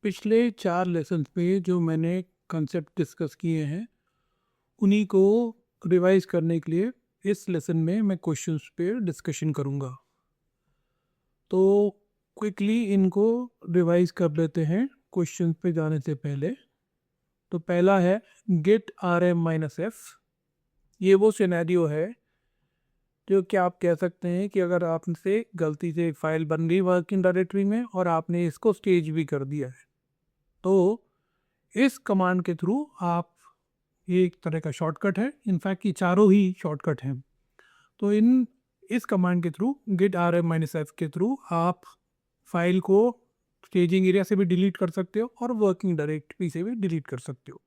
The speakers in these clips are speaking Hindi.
पिछले 4 लेसन्स में जो मैंने कंसेप्ट डिस्कस किए हैं, उन्हीं को रिवाइज़ करने के लिए इस लेसन में मैं क्वेश्चंस पे डिस्कशन करूँगा। तो क्विकली इनको रिवाइज़ कर लेते हैं क्वेश्चंस पे जाने से पहले। तो पहला है गेट rm-f। ये वो सिनेरियो है जो कि आप कह सकते हैं कि अगर आपसे गलती से एक फ़ाइल बन गई वर्किंग डायरेक्टरी में और आपने इसको स्टेज भी कर दिया है, तो इस कमांड के थ्रू आप, ये एक तरह का शॉर्टकट है, इनफैक्ट ये चारों ही शॉर्टकट हैं। तो इस कमांड के थ्रू git rm-f के थ्रू आप फाइल को स्टेजिंग एरिया से भी डिलीट कर सकते हो और वर्किंग डायरेक्टरी से भी डिलीट कर सकते हो।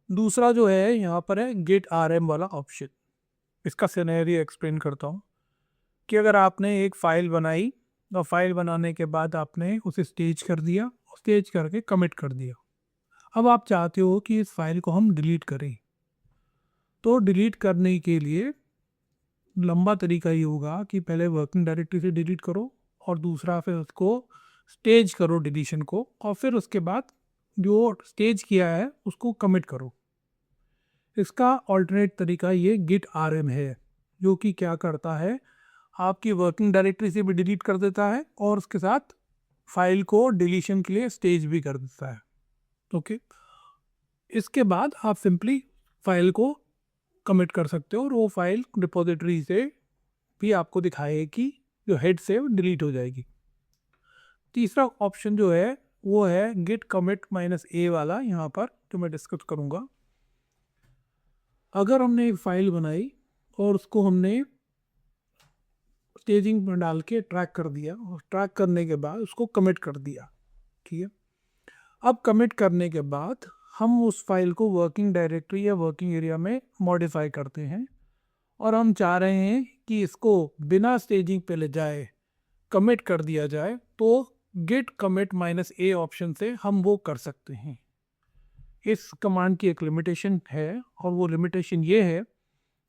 दूसरा जो है यहाँ पर है git rm वाला ऑप्शन। इसका सिनेरियो एक्सप्लेन करता हूँ कि अगर आपने एक फ़ाइल बनाई और फाइल बनाने के बाद आपने उसे स्टेज कर दिया, स्टेज करके कमिट कर दिया। अब आप चाहते हो कि इस फाइल को हम डिलीट करें। तो डिलीट करने के लिए लंबा तरीका ये होगा कि पहले वर्किंग डायरेक्टरी से डिलीट करो और दूसरा फिर उसको स्टेज करो डिलीशन को, और फिर उसके बाद जो स्टेज किया है उसको कमिट करो। इसका ऑल्टरनेट तरीका ये गिट आरएम है, जो कि क्या करता है, आपकी वर्किंग डायरेक्टरी से भी डिलीट कर देता है और उसके साथ फाइल को डिलीशन के लिए स्टेज भी कर देता है। ओके, इसके बाद आप सिंपली फाइल को कमिट कर सकते हो और वो फाइल रिपोजिटरी से भी आपको दिखाएगी कि जो हेड से डिलीट हो जाएगी। तीसरा ऑप्शन जो है वो है git commit -a वाला, यहाँ पर जो मैं डिस्कस करूँगा। अगर हमने एक फाइल बनाई और उसको हमने स्टेजिंग में डाल के ट्रैक कर दिया और ट्रैक करने के बाद उसको कमिट कर दिया, ठीक है। अब कमिट करने के बाद हम उस फाइल को वर्किंग डायरेक्टरी या वर्किंग एरिया में मॉडिफाई करते हैं और हम चाह रहे हैं कि इसको बिना स्टेजिंग पे ले जाए कमिट कर दिया जाए, तो git commit -a ऑप्शन से हम वो कर सकते हैं। इस कमांड की एक लिमिटेशन है और वो लिमिटेशन ये है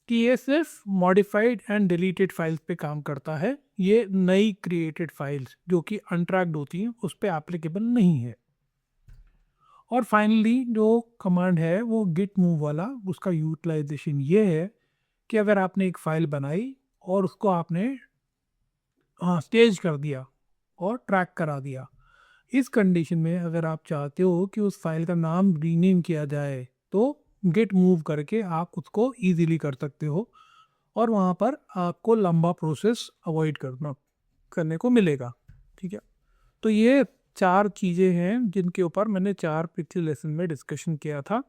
कि ये सिर्फ मॉडिफाइड एंड डिलीटेड फाइल्स पे काम करता है। ये नई क्रिएटेड फाइल्स जो कि अनट्रैक्ड होती हैं उस पर एप्लीकेबल नहीं है। और फाइनली जो कमांड है वो git move वाला, उसका यूटिलाइजेशन ये है कि अगर आपने एक फ़ाइल बनाई और उसको आपने स्टेज कर दिया और ट्रैक करा दिया, इस कंडीशन में अगर आप चाहते हो कि उस फाइल का नाम रीनेम किया जाए तो गेट मूव करके आप उसको इजीली कर सकते हो और वहाँ पर आपको लंबा प्रोसेस अवॉइड करने को मिलेगा, ठीक है। तो ये 4 चीज़ें हैं जिनके ऊपर मैंने 4 पिछले लेसन में डिस्कशन किया था।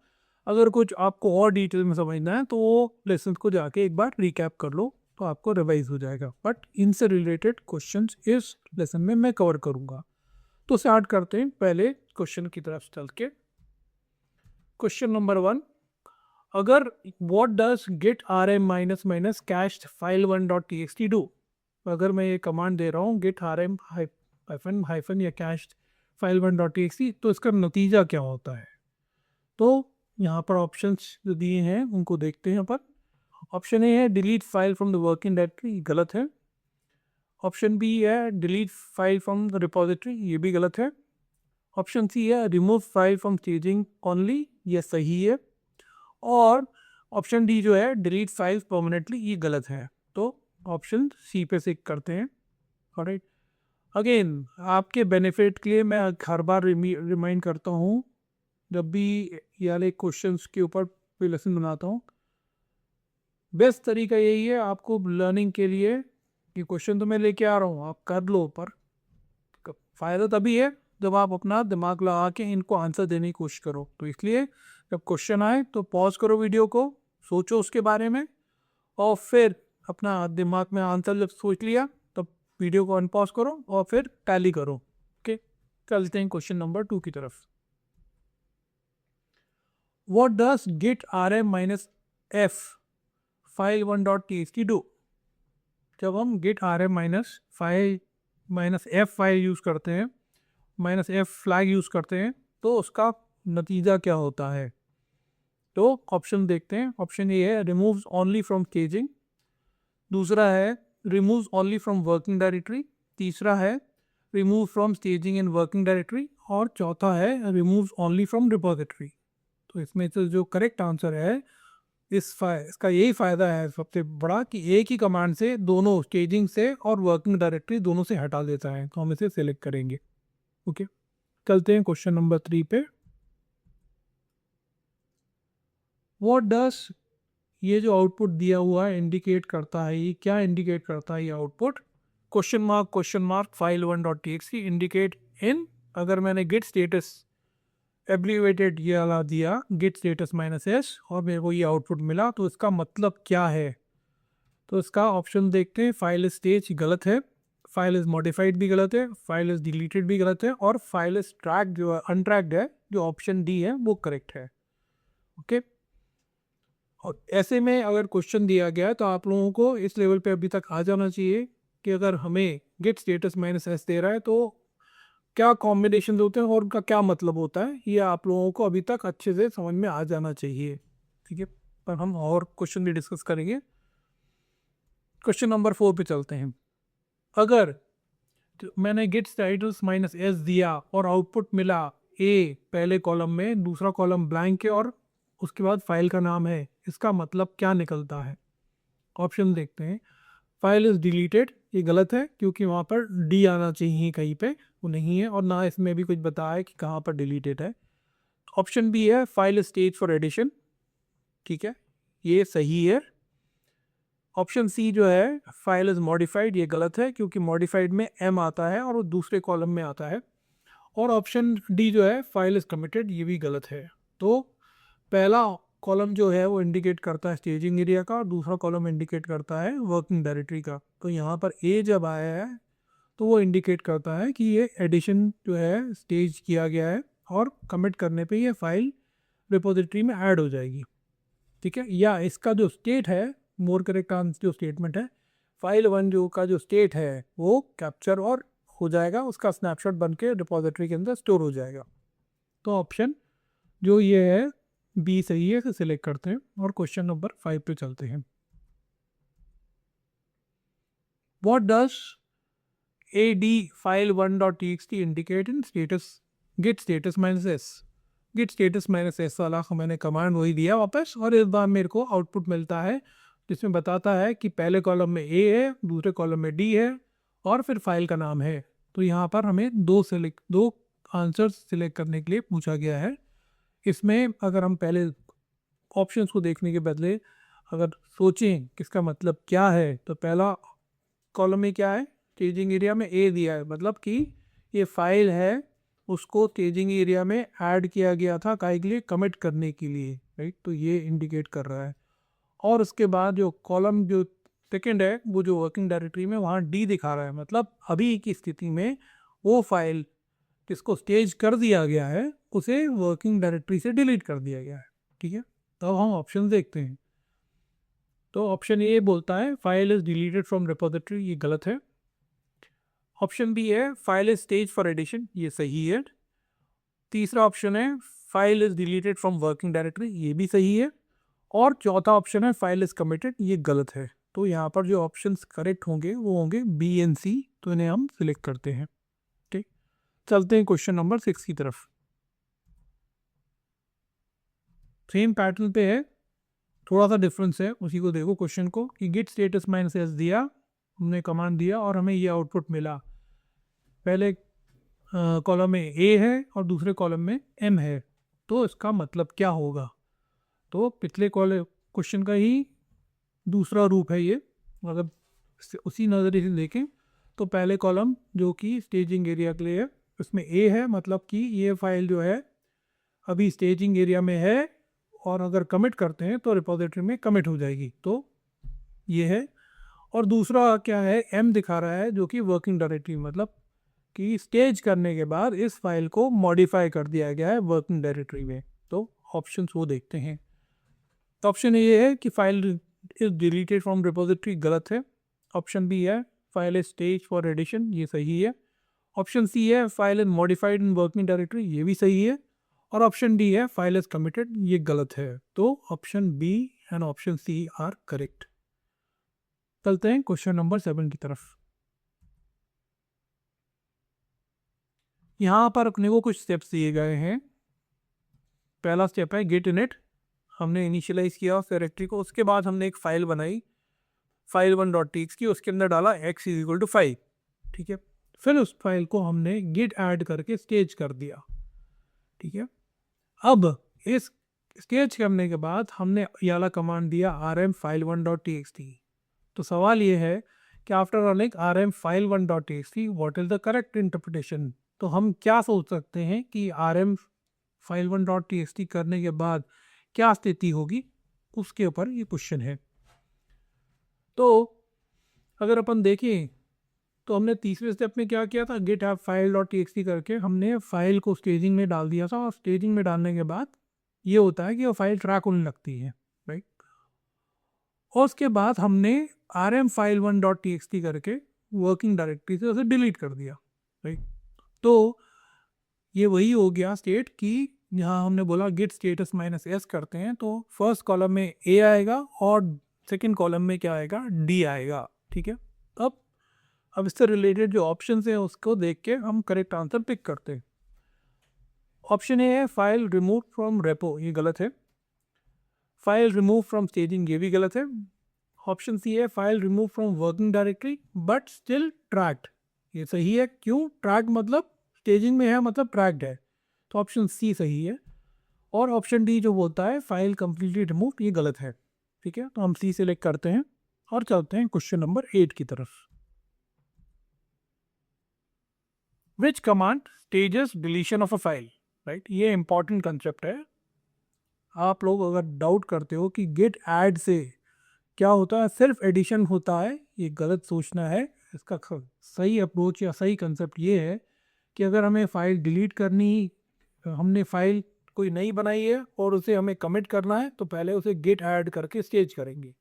अगर कुछ आपको और डिटेल में समझना है तो वो लेसन को जाके एक बार रिकैप कर लो, तो आपको रिवाइज हो जाएगा। बट इनसे रिलेटेड क्वेश्चंस इस लेसन में मैं कवर करूँगा। तो स्टार्ट करते हैं पहले क्वेश्चन की तरफ चल के। क्वेश्चन नंबर 1, अगर what does git rm - cached file1.txt do. अगर मैं ये कमांड दे रहा हूँ git rm हाइफन या cached file1.txt, तो इसका नतीजा क्या होता है। तो यहाँ पर ऑप्शंस जो दिए हैं उनको देखते हैं। पर ऑप्शन ए है delete file from the working directory, गलत है। ऑप्शन बी है delete file from the repository, ये भी गलत है। ऑप्शन सी है remove file from staging only, ये सही है। और ऑप्शन डी जो है डिलीट फाइल परमानेंटली, ये गलत है। तो ऑप्शन सी पे से करते हैं। ऑलराइट, अगेन आपके बेनिफिट के लिए मैं हर बार रिमाइंड करता हूँ जब भी ये वाले क्वेश्चंस के ऊपर कोई लेसन बनाता हूँ, बेस्ट तरीका यही है आपको लर्निंग के लिए कि क्वेश्चन तो मैं लेके आ रहा हूँ, आप कर लो, पर फ़ायदा तभी है जब आप अपना दिमाग लगा के इनको आंसर देने की कोशिश करो। तो इसलिए जब क्वेश्चन आए तो पॉज करो वीडियो को, सोचो उसके बारे में, और फिर अपना दिमाग में आंसर जब सोच लिया तब वीडियो को अनपॉज करो और फिर टैली करो। ओके, चलते हैं क्वेश्चन नंबर 2 की तरफ। What does git rm -f file1.txt do. जब हम git rm -f file use करते हैं, -f फ्लैग यूज़ करते हैं, तो उसका नतीजा क्या होता है। तो ऑप्शन देखते हैं। ऑप्शन ए है रिमूव्स ओनली फ्रॉम स्टेजिंग, दूसरा है removes only from working directory, तीसरा है remove from staging in working directory, और चौथा है रिमूव ओनली फ्रॉम रिपोजिटरी। तो इसमें से जो करेक्ट आंसर है, इसका यही फ़ायदा है सबसे बड़ा कि एक ही कमांड से दोनों स्टेजिंग से और वर्किंग डायरेक्टरी दोनों से हटा देता है। तो हम इसे सिलेक्ट करेंगे। ओके, चलते हैं क्वेश्चन नंबर 3 पे। व्हाट डस, ये जो आउटपुट दिया हुआ है इंडिकेट करता है, ये क्या इंडिकेट करता है ये output? Question mark file 1.txt indicate इन, अगर मैंने गेट स्टेटस एब्रीवेटेड ये वाला दिया गेट स्टेटस -s और मेरे को ये आउटपुट मिला, तो इसका मतलब क्या है? तो इसका ऑप्शन देखते हैं। फाइल स्टेज गलत है, फाइल इज मॉडिफाइड भी गलत है, फाइल इज डिलीटेड भी गलत है, और फाइल इज ट्रैक जो है अनट्रैक्ड है, जो ऑप्शन डी है वो करेक्ट है। ओके, और ऐसे में अगर क्वेश्चन दिया गया है तो आप लोगों को इस लेवल पे अभी तक आ जाना चाहिए कि अगर हमें गेट स्टेटस -s दे रहा है तो क्या कॉम्बिनेशन होते हैं और उनका क्या मतलब होता है, ये आप लोगों को अभी तक अच्छे से समझ में आ जाना चाहिए। ठीक है, पर हम और क्वेश्चन भी डिस्कस करेंगे। क्वेश्चन नंबर 4 पे चलते हैं। अगर तो मैंने गेट स्टेटस -s दिया और आउटपुट मिला ए पहले कॉलम में, दूसरा कॉलम ब्लैंक है और उसके बाद फाइल का नाम है, इसका मतलब क्या निकलता है? ऑप्शन देखते हैं। फाइल इज़ डिलीटेड, ये गलत है क्योंकि वहाँ पर डी आना चाहिए कहीं पे, वो नहीं है, और ना इसमें भी कुछ बताया है कि कहाँ पर डिलीटेड है। ऑप्शन बी है फाइल स्टेज फॉर एडिशन, ठीक है, ये सही है। ऑप्शन सी जो है फाइल इज़ मॉडिफाइड, ये गलत है क्योंकि मॉडिफाइड में एम आता है और वो दूसरे कॉलम में आता है। और ऑप्शन डी जो है फाइल इज़ कमिटेड, ये भी गलत है। तो पहला कॉलम जो है वो इंडिकेट करता है स्टेजिंग एरिया का और दूसरा कॉलम इंडिकेट करता है वर्किंग डायरेक्टरी का। तो यहाँ पर ए जब आया है तो वो इंडिकेट करता है कि ये एडिशन जो है स्टेज किया गया है और कमिट करने पे ये फाइल रिपोजिटरी में ऐड हो जाएगी। ठीक है, या इसका जो स्टेट है, मोर करेक्ट आंसर जो स्टेटमेंट है, फाइल 1 जो का जो स्टेट है वो कैप्चर और हो जाएगा, उसका स्नैपशॉट बन के रिपोजिटरी के अंदर स्टोर हो जाएगा। तो ऑप्शन जो ये है बी सही है, इसे सिलेक्ट करते हैं और क्वेश्चन नंबर 5 पे चलते हैं। What does ad file 1.txt indicate in status git status -s? Git status -s वाला मैंने कमांड वही दिया वापस, और इस बार मेरे को आउटपुट मिलता है जिसमें बताता है कि पहले कॉलम में a है, दूसरे कॉलम में d है और फिर फाइल का नाम है। तो यहाँ पर हमें दो आंसर सिलेक्ट करने के लिए पूछा गया है। इसमें अगर हम पहले ऑप्शंस को देखने के बदले अगर सोचें किसका मतलब क्या है, तो पहला कॉलम में क्या है, स्टेजिंग एरिया में ए दिया है, मतलब कि ये फाइल है उसको स्टेजिंग एरिया में ऐड किया गया था काहे के लिए, कमिट करने के लिए, राइट। तो ये इंडिकेट कर रहा है। और उसके बाद जो कॉलम जो सेकेंड है वो जो वर्किंग डायरेक्टरी में वहाँ डी दिखा रहा है, मतलब अभी की स्थिति में वो फाइल जिसको स्टेज कर दिया गया है उसे वर्किंग डायरेक्टरी से डिलीट कर दिया गया है। ठीक है, तो अब हम ऑप्शन देखते हैं। तो ऑप्शन ए बोलता है file is deleted from repository, ये गलत है। ऑप्शन बी है file is stage for addition, ये सही है। तीसरा ऑप्शन है file is deleted from working directory, ये भी सही है। और चौथा ऑप्शन है फाइल इज कमिटेड, ये गलत है। तो यहाँ पर जो ऑप्शंस करेक्ट होंगे वो होंगे बी एंड सी, तो इन्हें हम सिलेक्ट करते हैं। ठीक, चलते हैं क्वेश्चन नंबर 6 की तरफ। सेम पैटर्न पे है, थोड़ा सा डिफरेंस है, उसी को देखो क्वेश्चन को कि गेट स्टेटस -s दिया, हमने कमांड दिया और हमें ये आउटपुट मिला। पहले कॉलम में ए है और दूसरे कॉलम में एम है, तो इसका मतलब क्या होगा? तो पिछले क्वेश्चन का ही दूसरा रूप है ये। अगर उसी नज़रिए से देखें तो पहले कॉलम जो कि स्टेजिंग एरिया के लिए है उसमें ए है, मतलब कि ये फाइल जो है अभी स्टेजिंग एरिया में है और अगर कमिट करते हैं तो रिपोजिटरी में कमिट हो जाएगी, तो ये है। और दूसरा क्या है, एम दिखा रहा है जो कि वर्किंग डायरेक्टरी, मतलब कि स्टेज करने के बाद इस फाइल को मॉडिफाई कर दिया गया है वर्किंग डायरेक्टरी में। तो ऑप्शन वो देखते हैं। तो ऑप्शन ये है कि file is deleted from repository, गलत है। ऑप्शन बी है file is stage for addition, ये सही है। ऑप्शन सी है file is modified in working directory, ये भी सही है। और ऑप्शन डी है फाइल इज कमिटेड, ये गलत है। तो option B and option C are correct. चलते हैं क्वेश्चन नंबर 7 की तरफ। यहाँ पर अपने को कुछ स्टेप्स दिए गए हैं। पहला स्टेप है गेट इनिट, हमने इनिशियलाइज किया उस डायरेक्टरी को, उसके बाद हमने एक फाइल बनाई file1.txt, उसके अंदर डाला x = 5, ठीक है। फिर उस फाइल को हमने git ऐड करके स्टेज कर दिया, ठीक है। अब इस स्टेज करने के बाद हमने ये वाला कमांड दिया rm file1.txt। तो सवाल ये है कि after running rm file1.txt what is the correct interpretation. तो हम क्या सोच सकते हैं कि rm file1.txt करने के बाद क्या स्थिति होगी, उसके ऊपर ये क्वेश्चन है। तो अगर अपन देखें तो हमने तीसरे स्टेप में क्या किया था, git app file.txt करके हमने फाइल को स्टेजिंग में डाल दिया था, और स्टेजिंग में डालने के बाद ये होता है कि वो फाइल ट्रैक होने लगती है, राइट। और उसके बाद हमने rm file1.txt करके वर्किंग डायरेक्टरी से उसे डिलीट कर दिया, राइट। तो ये वही हो गया स्टेट कि यहाँ हमने बोला git status -s करते हैं तो फर्स्ट कॉलम में a आएगा और सेकेंड कॉलम में क्या आएगा, d आएगा, ठीक है। अब इससे रिलेटेड जो ऑप्शन हैं उसको देख के हम करेक्ट आंसर पिक करते हैं। ऑप्शन ए है फाइल रिमूव फ्रॉम रेपो, ये गलत है। फाइल रिमूव फ्रॉम स्टेजिंग, ये भी गलत है। ऑप्शन सी है file remove from working directory but still tracked, ये सही है। क्यों, ट्रैक्ड मतलब स्टेजिंग में है, मतलब ट्रैक्ड है, तो ऑप्शन सी सही है। और ऑप्शन डी जो बोलता है फाइल कंप्लीटली रिमूव, ये गलत है, ठीक है। तो हम सी सेलेक्ट करते हैं और चलते हैं क्वेश्चन नंबर 8 की तरफ। विच command stages deletion of a file, right. ये इंपॉर्टेंट कंसेप्ट है। आप लोग अगर डाउट करते हो कि गेट ऐड से क्या होता है, सिर्फ एडिशन होता है, ये गलत सोचना है। इसका सही अप्रोच या सही कंसेप्ट ये है कि अगर हमें फाइल डिलीट करनी, हमने फाइल कोई नई बनाई है और उसे हमें कमिट करना है, तो पहले उसे गेट ऐड करके स्टेज करेंगे।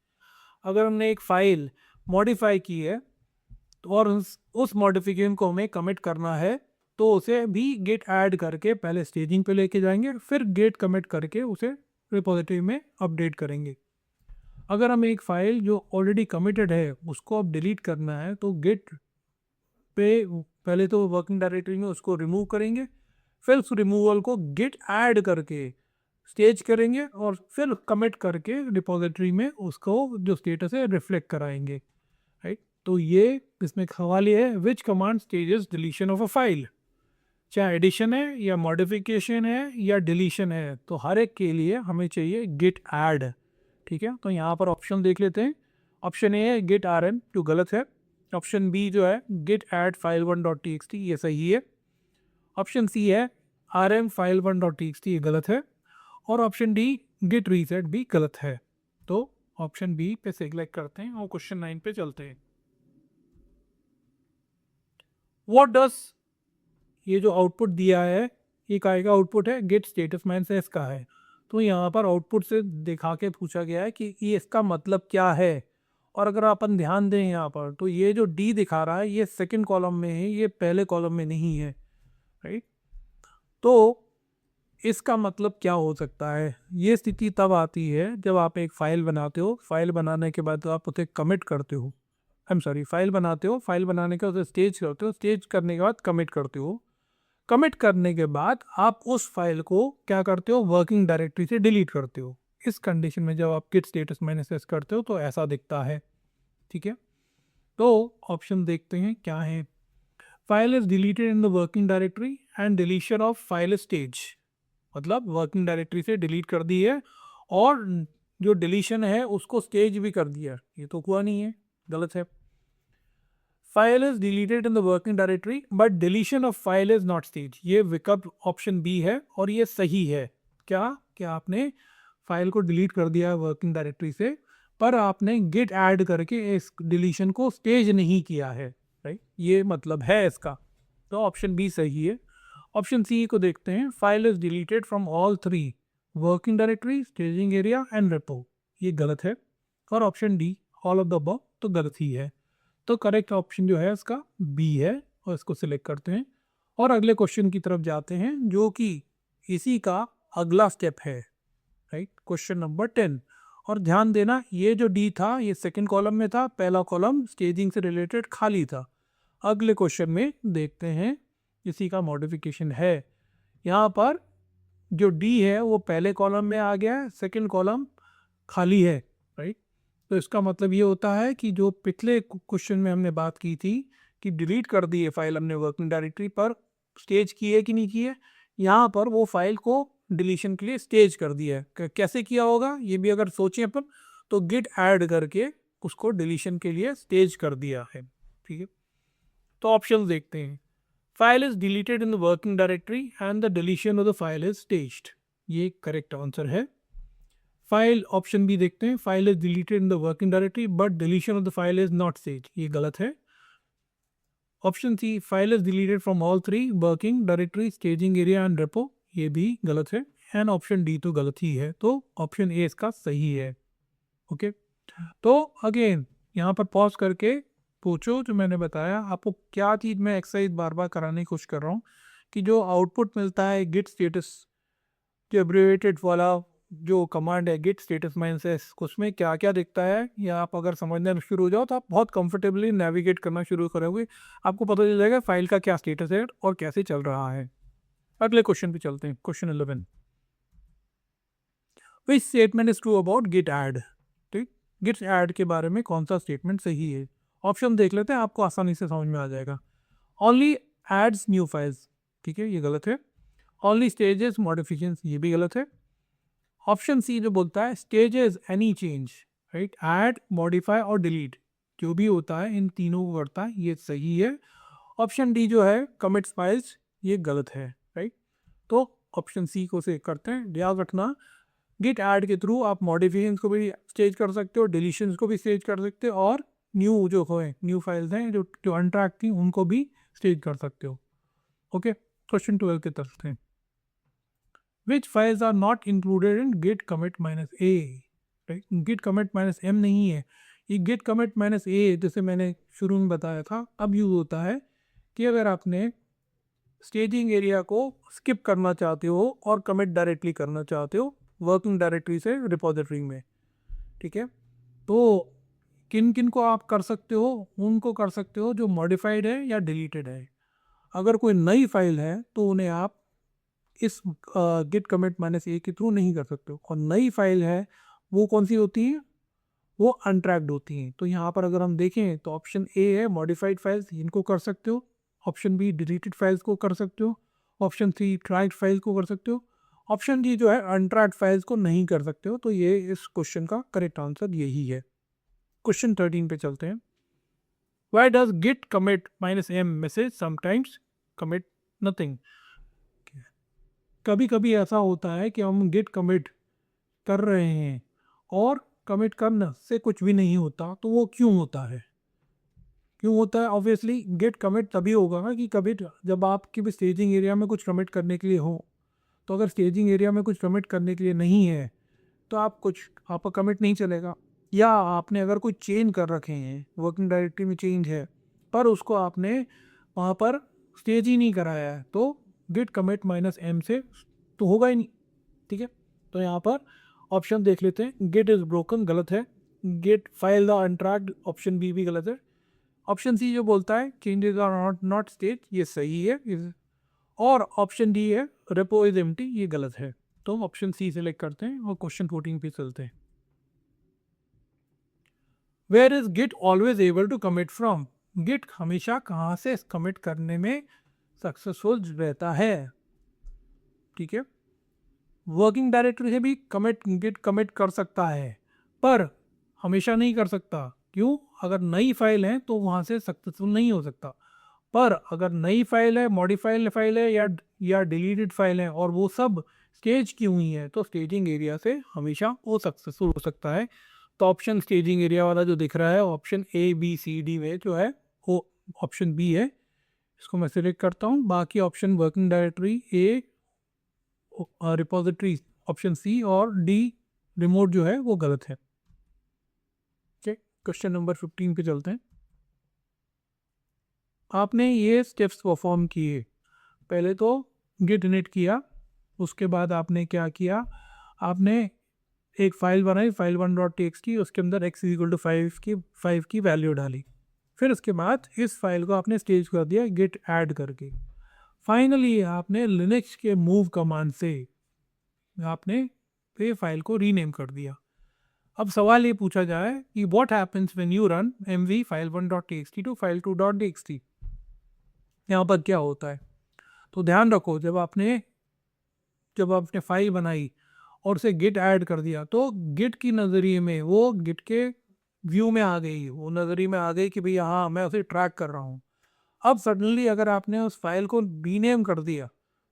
अगर हमने एक फाइल मॉडिफाई की है तो और उस मॉडिफिकेशन को हमें कमिट करना है, तो उसे भी गेट ऐड करके पहले स्टेजिंग पे लेके जाएंगे, फिर गेट कमिट करके उसे रिपोजिटरी में अपडेट करेंगे। अगर हमें एक फाइल जो ऑलरेडी कमिटेड है उसको अब डिलीट करना है, तो गेट पे पहले तो वर्किंग डायरेक्टरी में उसको रिमूव करेंगे, फिर उस रिमूवल को गेट ऐड करके स्टेज करेंगे और फिर कमिट करके रिपोजिटरी में उसको जो स्टेटस है रिफ्लेक्ट कराएंगे, राइट। तो ये इसमें सवाल ये है विच command stages deletion of a file, चाहे एडिशन है या मॉडिफिकेशन है या डिलीशन है, तो हर एक के लिए हमें चाहिए गिट ऐड, ठीक है। तो यहाँ पर ऑप्शन देख लेते हैं। ऑप्शन ए है गिट rm, जो गलत है। ऑप्शन बी जो है गिट ऐड file1.txt, ये सही है। ऑप्शन सी है rm file1.txt, ये गलत है। और ऑप्शन डी गिट रीसेट भी गलत है। तो ऑप्शन बी पे सिलेक्ट करते हैं और क्वेश्चन 9 पे चलते हैं। व्हाट डज, ये जो आउटपुट दिया है ये काय का आउटपुट है, गेट स्टेटस -s का है। तो यहाँ पर आउटपुट से दिखा के पूछा गया है कि ये इसका मतलब क्या है। और अगर अपन ध्यान दें यहाँ पर, तो ये जो डी दिखा रहा है ये सेकंड कॉलम में है, ये पहले कॉलम में नहीं है, राइट। तो इसका मतलब क्या हो सकता है, ये स्थिति तब आती है जब आप एक फाइल बनाते हो, फाइल बनाने के बाद आप उसे कमिट करते हो, फाइल बनाते हो, फाइल बनाने के उसे स्टेज करते हो, स्टेज करने के बाद कमिट करते हो, कमिट करने के बाद आप उस फाइल को क्या करते हो, वर्किंग डायरेक्टरी से डिलीट करते हो। इस कंडीशन में जब आप गिट स्टेटस -s करते हो तो ऐसा दिखता है, ठीक है। तो ऑप्शन देखते हैं क्या है। File is deleted in the working directory and deletion of file stage, मतलब वर्किंग डायरेक्टरी से डिलीट कर दी है और जो डिलीशन है उसको स्टेज भी कर दिया, ये तो हुआ नहीं है, गलत है। File is deleted in the working directory but deletion of file is not stage, ये विकल्प ऑप्शन बी है और ये सही है। क्या आपने फाइल को डिलीट कर दिया वर्किंग डायरेक्टरी से, पर आपने गिट ऐड करके इस डिलीशन को स्टेज नहीं किया है, राइट, ये मतलब है इसका। तो ऑप्शन बी सही है। ऑप्शन सी को देखते हैं। File is deleted from all 3, working directory, staging area and repo, ये गलत है। और option D all of the above, तो गलत ही है। तो करेक्ट ऑप्शन जो है इसका बी है और इसको सिलेक्ट करते हैं और अगले क्वेश्चन की तरफ जाते हैं जो कि इसी का अगला स्टेप है, राइट, क्वेश्चन नंबर 10। और ध्यान देना ये जो डी था ये सेकंड कॉलम में था, पहला कॉलम स्टेजिंग से रिलेटेड खाली था। अगले क्वेश्चन में देखते हैं इसी का मॉडिफिकेशन है। यहाँ पर जो डी है वो पहले कॉलम में आ गया है, सेकंड कॉलम खाली है, राइट। तो इसका मतलब ये होता है कि जो पिछले क्वेश्चन में हमने बात की थी कि डिलीट कर दी है फाइल हमने वर्किंग डायरेक्टरी पर, स्टेज की है कि नहीं की है, यहाँ पर वो फाइल को डिलीशन के लिए स्टेज कर दिया है। कैसे किया होगा ये भी अगर सोचें अपन, तो गिट ऐड करके उसको डिलीशन के लिए स्टेज कर दिया है, ठीक है। तो ऑप्शन देखते हैं। File is deleted in the working directory and the deletion of the file is staged, ये करेक्ट आंसर है। फाइल ऑप्शन बी देखते हैं, file is deleted in the working directory but deletion of the file is not stage, ये गलत है। Option C, file is deleted from all three, working directory, staging area and repo, ये भी गलत है। एंड ऑप्शन डी तो गलत ही है, तो ऑप्शन ए इसका सही है। ओके, तो अगेन यहाँ पर पॉज करके पूछो जो मैंने बताया आपको, क्या चीज़ मैं एक्सरसाइज बार बार कराने की कोशिश कर रहा हूँ कि जो आउटपुट मिलता है गिट स्टेटस, जो एब्रिवेटेड वाला जो कमांड है गिट स्टेटस माइनस एस, उसमें क्या क्या दिखता है, या आप अगर समझना शुरू हो जाओ तो आप बहुत कंफर्टेबली नेविगेट करना शुरू करोगे, आपको पता चल जाएगा फाइल का क्या स्टेटस है और कैसे चल रहा है। अगले क्वेश्चन पे चलते हैं, question 11, which statement is true about git add, ठीक, गिट ऐड के बारे में कौन सा स्टेटमेंट सही है। ऑप्शन देख लेते हैं, आपको आसानी से समझ में आ जाएगा। ओनली एड्स न्यू फाइल्स, ठीक है, ये गलत है। ओनली स्टेजेस मॉडिफिकेशंस, ये भी गलत है। ऑप्शन सी जो बोलता है stages any change, right, add, modify और डिलीट, जो भी होता है इन तीनों को करता है, ये सही है। ऑप्शन डी जो है कमिट्स फाइल्स, ये गलत है, राइट। तो ऑप्शन सी को से करते हैं। ध्यान रखना, गिट ऐड के थ्रू आप मॉडिफिकेशंस को भी स्टेज कर सकते हो, डिलीशंस को भी स्टेज कर सकते हो, और न्यू जो है न्यू फाइल्स हैं जो अनट्रैक थी उनको भी स्टेज कर सकते हो। ओके, क्वेश्चन 12 की तरफ हैं। Which files are not included in git commit minus a, right, git commit minus m नहीं है, ये गिट कमिट माइनस ए जैसे मैंने शुरू में बताया था अब यूज होता है कि अगर आपने स्टेजिंग एरिया को स्किप करना चाहते हो और कमिट डायरेक्टली करना चाहते हो वर्किंग डायरेक्टरी से रिपोजिटरी में, ठीक है, तो किन किन को आप कर सकते हो, उनको कर सकते हो जो मॉडिफाइड है या डिलीटेड है। अगर कोई नई फाइल है तो उन्हें आप इस गिट कमिट माइनस ए के थ्रू नहीं कर सकते हो, और नई फाइल है वो कौन सी होती है, वो अनट्रैक्ड होती हैं। तो यहाँ पर अगर हम देखें तो ऑप्शन ए है मॉडिफाइड फाइल्स, इनको कर सकते हो। ऑप्शन बी डिलीटेड फाइल्स को कर सकते हो। ऑप्शन सी ट्रैक्ड फाइल्स को कर सकते हो। ऑप्शन डी जो है अनट्रैक्ड फाइल्स को नहीं कर सकते हो। तो ये इस क्वेश्चन का करेक्ट आंसर यही है। क्वेश्चन 13 पे चलते हैं। Why does git commit minus M message sometimes commit nothing. कभी कभी ऐसा होता है कि हम गिट कमिट कर रहे हैं और कमिट करने से कुछ भी नहीं होता, तो वो क्यों होता है, क्यों होता है। ऑब्वियसली गेट कमिट तभी होगा ना कि कमिट जब आपकी भी स्टेजिंग एरिया में कुछ कमिट करने के लिए हो। तो अगर स्टेजिंग एरिया में कुछ कमिट करने के लिए नहीं है तो आपका कमिट नहीं चलेगा। या आपने अगर कोई चेंज कर रखे हैं, वर्किंग डायरेक्टरी में चेंज है पर उसको आपने वहाँ पर स्टेज ही नहीं कराया है, तो गेट कमिट माइनस एम से तो होगा ही नहीं, ठीक है। तो यहाँ पर ऑप्शन देख लेते हैं। गेट इज ब्रोकन गलत है। Get file the untracked, option B भी गलत है। ऑप्शन सी जो बोलता है चेंजेस आर नॉट स्टेज, ये सही है। और ऑप्शन डी है रेपो इज एम्प्टी, ये गलत है। तो ऑप्शन सी सेलेक्ट करते हैं और क्वेश्चन 14 पे चलते हैं। Where is git always able to commit from, git हमेशा कहाँ से कमिट करने में सक्सेसफुल रहता है, ठीक है। वर्किंग डायरेक्टरी से भी गिट कमिट कर सकता है पर हमेशा नहीं कर सकता। क्यों, अगर नई फाइल है तो वहाँ से सक्सेसफुल नहीं हो सकता। पर अगर नई फाइल है, मॉडिफाइड फाइल है या डिलीटेड फाइल है और वो सब स्टेज की हुई है तो स्टेजिंग एरिया से हमेशा वो सक्सेसफुल हो सकता है। तो ऑप्शन स्टेजिंग एरिया वाला जो दिख रहा है option A B C D में जो है वो ऑप्शन बी है, इसको मैं सिलेक्ट करता हूँ। बाकी ऑप्शन वर्किंग डायरेक्टरी, ए रिपोजिटरी ऑप्शन सी और डी रिमोट जो है वो गलत है। क्वेश्चन नंबर 15 पे चलते हैं। आपने ये स्टेप्स परफॉर्म किए, पहले तो गिट इनिट किया, उसके बाद आपने क्या किया, आपने एक फाइल बनाई फाइल 1.txt, उसके अंदर x इक्वल टू 5 की वैल्यू डाली। फिर उसके बाद इस फाइल को आपने स्टेज कर दिया गिट ऐड करके। फाइनली आपने लिनक्स के मूव कमांड से आपने ये फाइल को रीनेम कर दिया। अब सवाल ये पूछा जाए कि what happens when you run mv file1.txt to file2.txt, यहाँ पर क्या होता है। तो ध्यान रखो, जब आपने फाइल बनाई और उसे गिट ऐड कर दिया तो गिट की नज़रिए में वो गिट के व्यू में आ गई, वो नज़रिए में आ गई कि भैया हाँ मैं उसे ट्रैक कर रहा हूँ। अब सडनली अगर आपने उस फाइल को रीनेम कर दिया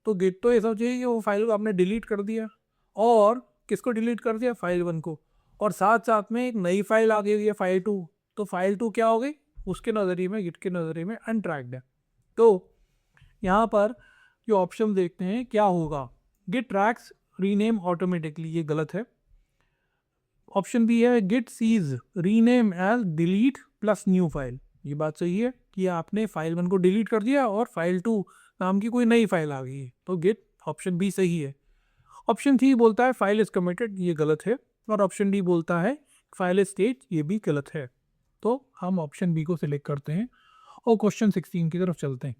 तो गिट तो ये सोचेगी कि वो फाइल को आपने डिलीट कर दिया, और किसको डिलीट कर दिया, फाइल 1 को, और साथ साथ में एक नई फाइल आ गई हुई है फाइल 2। तो फाइल 2 क्या हो गई, उसके नज़रिए में, गिट के नज़रिए में अनट्रैक्ड है। तो यहाँ पर जो ऑप्शन देखते हैं क्या होगा, गिट ट्रैक्स रीनेम ऑटोमेटिकली, ये गलत है। ऑप्शन बी है git sees rename as delete plus new file, ये बात सही है कि आपने फाइल 1 को डिलीट कर दिया और फाइल 2 नाम की कोई नई फाइल आ गई है, तो गिट ऑप्शन बी सही है। ऑप्शन सी बोलता है फाइल इज कमिटेड, ये गलत है। और ऑप्शन डी बोलता है फाइल इज स्टेज, ये भी गलत है। तो हम ऑप्शन बी को सिलेक्ट करते हैं और क्वेश्चन 16 की तरफ चलते हैं।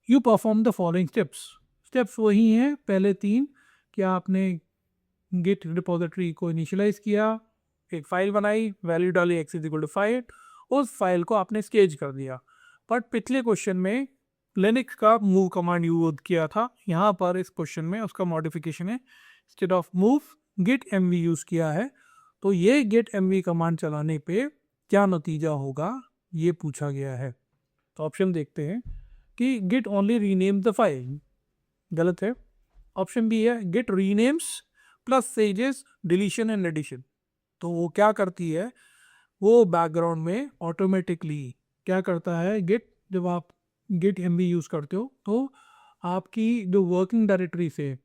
You perform the following steps, steps वही हैं पहले 3, क्या आपने गिट रिपोजिटरी को इनिशियलाइज किया, एक फाइल बनाई, वैल्यू डाली x इज इक्वल टू 5, उस फाइल को आपने स्केच कर दिया। बट पिछले क्वेश्चन में लिनक्स का मूव कमांड यूज किया था, यहाँ पर इस क्वेश्चन में उसका मॉडिफिकेशन है, instead of move git mv use किया है। तो ये गिट mv कमांड चलाने पे क्या नतीजा होगा, ये पूछा गया है। तो ऑप्शन देखते हैं कि git only rename the file, गलत है। ऑप्शन बी है git renames plus sees deletion and addition, तो वो क्या करती है, वो बैकग्राउंड में ऑटोमेटिकली क्या करता है गिट, जब आप गिट mv यूज़ करते हो तो आपकी जो वर्किंग डायरेक्टरी से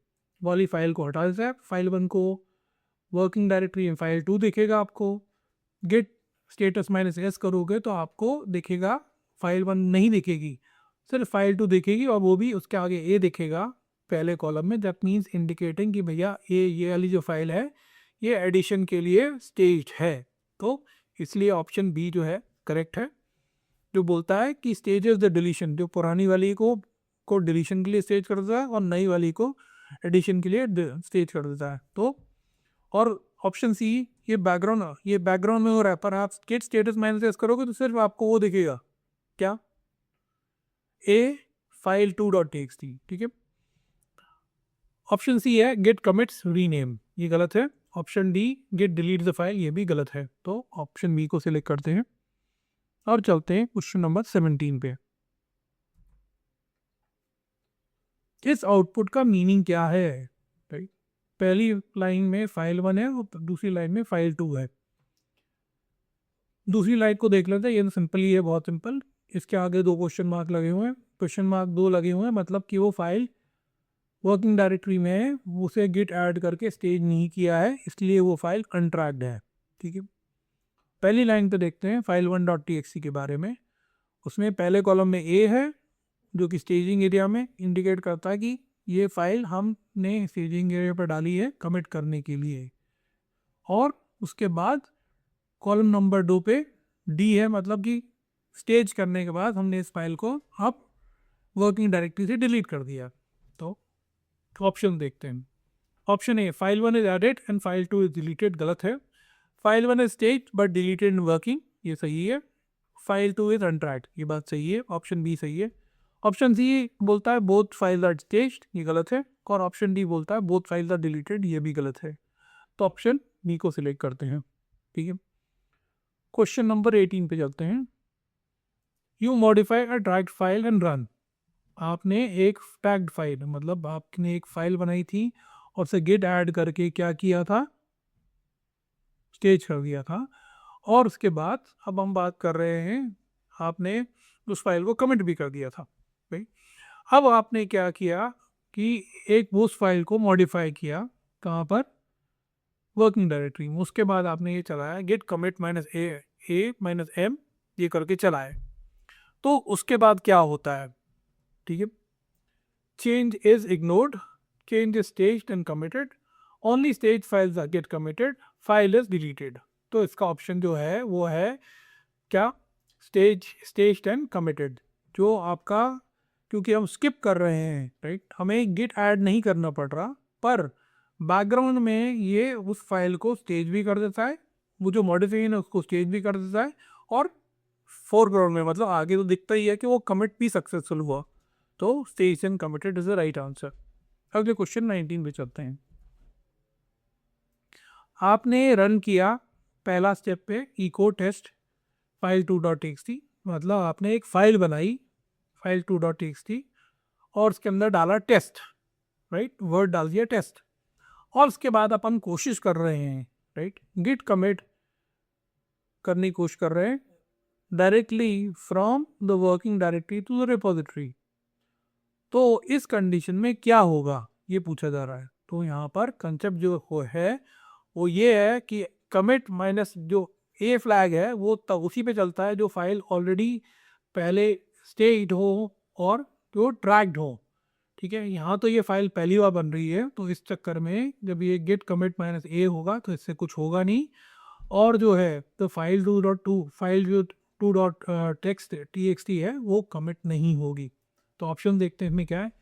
वाली फाइल को हटा देता है, फाइल 1 को वर्किंग डायरेक्टरी में फाइल 2 दिखेगा आपको, गिट स्टेटस -s करोगे तो आपको दिखेगा फाइल 1 नहीं दिखेगी, सिर्फ फाइल 2 दिखेगी, और वो भी उसके आगे ए दिखेगा पहले कॉलम में। दैट मीन्स इंडिकेटिंग कि भैया ये वाली जो फाइल है ये एडिशन के लिए स्टेज्ड है। तो इसलिए ऑप्शन बी जो है करेक्ट है, जो बोलता है कि स्टेजेस द डिलीशन, जो पुरानी वाली को डिलीशन के लिए स्टेज कर देता है और नई वाली को एडिशन के लिए स्टेज कर देता है। तो और ऑप्शन सी, ये बैकग्राउंड में हो रहा है, पर आप गिट स्टेटस -s करोगे तो सिर्फ आपको वो दिखेगा, क्या, ए फाइल 2.txt, ठीक है। ऑप्शन सी है गेट कमिट्स रीनेम, ये गलत है। Option D git delete the file, ये भी गलत है। तो ऑप्शन बी को सिलेक्ट करते हैं और चलते हैं क्वेश्चन नंबर 17 पे। इस आउटपुट का मीनिंग क्या है, राइट। पहली लाइन में फाइल 1 है और दूसरी लाइन में फाइल 2 है। दूसरी लाइन को देख लेते हैं, ये तो सिंपल ही है, बहुत सिंपल। इसके आगे 2 क्वेश्चन मार्क लगे हुए हैं, क्वेश्चन मार्क 2 लगे हुए हैं, मतलब कि वो फाइल वर्किंग डायरेक्टरी में है, उसे गिट ऐड करके स्टेज नहीं किया है, इसलिए वो फाइल अनट्रैक्ड है, ठीक है। पहली लाइन पे देखते हैं फाइल 1.txt के बारे में। उसमें पहले कॉलम में ए है जो कि स्टेजिंग एरिया में इंडिकेट करता है कि ये फाइल हमने स्टेजिंग एरिया पर डाली है कमिट करने के लिए। और उसके बाद कॉलम नंबर 2 पे डी है, मतलब कि स्टेज करने के बाद हमने इस फाइल को अब वर्किंग डायरेक्टरी से डिलीट कर दिया। तो ऑप्शन देखते हैं। Option A file 1 is added and file 2 is deleted, गलत है। File 1 is stage but deleted in working, ये सही है। फाइल 2 इज अनट्रैक्ड, ये बात सही है, ऑप्शन बी सही है। ऑप्शन सी बोलता है बोथ फाइल्स आर स्टेज्ड, ये गलत है। और ऑप्शन डी बोलता है बोथ फाइल्स आर डिलीटेड, ये भी गलत है। तो ऑप्शन बी को सिलेक्ट करते हैं, ठीक है। क्वेश्चन नंबर 18 पे चलते हैं। You modify a tracked file and run, आपने एक टैग्ड फाइल, मतलब आपने एक फाइल बनाई थी और उसे गिट ऐड करके क्या किया था, स्टेज कर दिया था। और उसके बाद अब हम बात कर रहे हैं, आपने उस फाइल को कमिट भी कर दिया था, भाई। अब आपने क्या किया कि एक उस फाइल को मॉडिफाई किया, कहाँ पर, वर्किंग डायरेक्टरी में। उसके बाद आपने ये चलाया गेट कमिट -a-m, ये करके चलाए। तो उसके बाद क्या होता है, ठीक है। Change is ignored, change is staged and committed, only stage files are get committed, file is deleted. तो इसका ऑप्शन जो है वो है क्या, स्टेज्ड एंड कमिटेड। जो आपका क्योंकि हम स्किप कर रहे हैं, राइट, हमें गिट ऐड नहीं करना पड़ रहा, पर बैकग्राउंड में ये उस फाइल को स्टेज भी कर देता है, वो जो मॉडिफिकेशन है उसको स्टेज भी कर देता है, और फोरग्राउंड में मतलब आगे तो दिखता ही है कि वो कमिट भी सक्सेसफुल हुआ। तो stage and committed is the right answer. अगले क्वेश्चन 19 पे चलते हैं। आपने रन किया पहला स्टेप पे इको टेस्ट फाइल 2.txt, मतलब आपने एक फाइल बनाई फाइल 2.txt और उसके अंदर डाला टेस्ट, राइट, वर्ड डाल दिया टेस्ट, और उसके बाद अपन कोशिश कर रहे हैं, राइट, गिट कमिट करने की कोशिश कर रहे हैं directly from the working directory to the repository. तो इस कंडीशन में क्या होगा ये पूछा जा रहा है। तो यहाँ पर कंसेप्ट जो है वो ये है कि कमिट माइनस जो ए फ्लैग है वो तब उसी पे चलता है जो फाइल ऑलरेडी पहले स्टेट हो और जो ट्रैक्ड हो, ठीक है। यहाँ तो ये फाइल पहली बार बन रही है, तो इस चक्कर में जब ये गेट कमिट माइनस ए होगा तो इससे कुछ होगा नहीं, और जो है तो फाइल 2.2 फाइल जो 2.txt है वो कमिट नहीं होगी। तो ऑप्शन देखते हैं इसमें क्या है।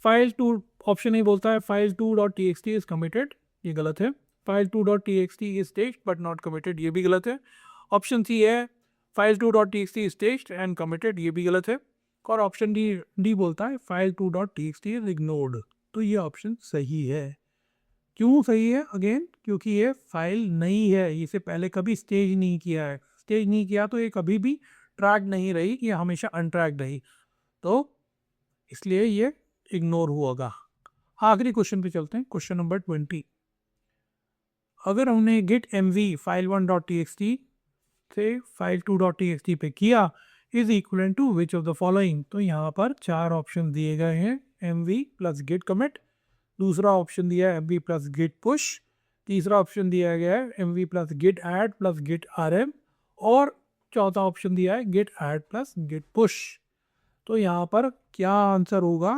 फाइल 2, ऑप्शन ए बोलता है फाइल 2.txt इज कमिटेड, ये गलत है। File 2.txt is staged but not committed, ये भी गलत है। ऑप्शन सी है file 2.txt is staged and committed, ये भी गलत है। और ऑप्शन डी बोलता है फाइल 2.txt इज इग्नोर्ड। तो ये ऑप्शन सही है। क्यों सही है? अगेन क्योंकि ये फाइल नई है, इसे पहले कभी स्टेज नहीं किया है। स्टेज नहीं किया तो ये कभी भी ट्रैक नहीं रही, ये हमेशा अनट्रैक्ड रही, तो इसलिए ये इग्नोर होगा। आखिरी क्वेश्चन पे चलते हैं, क्वेश्चन नंबर 20। अगर हमने गेट mv फाइल 1.txt से फाइल 2.txt पे किया is equal to which of the following. तो यहाँ पर 4 ऑप्शन दिए गए हैं, mv प्लस गेट कमिट, दूसरा ऑप्शन दिया है mv प्लस गेट पुश, तीसरा ऑप्शन दिया गया है mv plus git add plus git rm, और चौथा ऑप्शन दिया है git add plus git push. तो यहाँ पर क्या आंसर होगा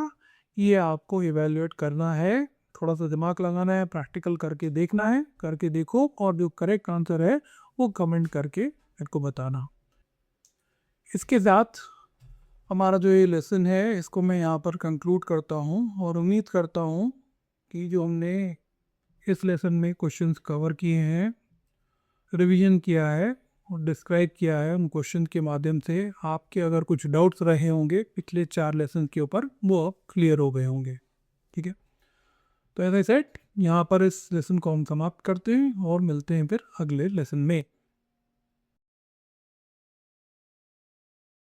ये आपको इवेल्युएट करना है, थोड़ा सा दिमाग लगाना है, प्रैक्टिकल करके देखना है, करके देखो, और जो करेक्ट आंसर है वो कमेंट करके मेरे को बताना। इसके साथ हमारा जो ये लेसन है इसको मैं यहाँ पर कंक्लूड करता हूँ, और उम्मीद करता हूँ कि जो हमने इस लेसन में क्वेश्चंस कवर किए हैं, रिवीजन किया है और डिस्क्राइब किया है, उन क्वेश्चन के माध्यम से आपके अगर कुछ डाउट्स रहे होंगे पिछले 4 लेसन के ऊपर वो अब क्लियर हो गए होंगे, ठीक है। तो एज आई सेड यहाँ पर इस लेसन को हम समाप्त करते हैं और मिलते हैं फिर अगले लेसन में।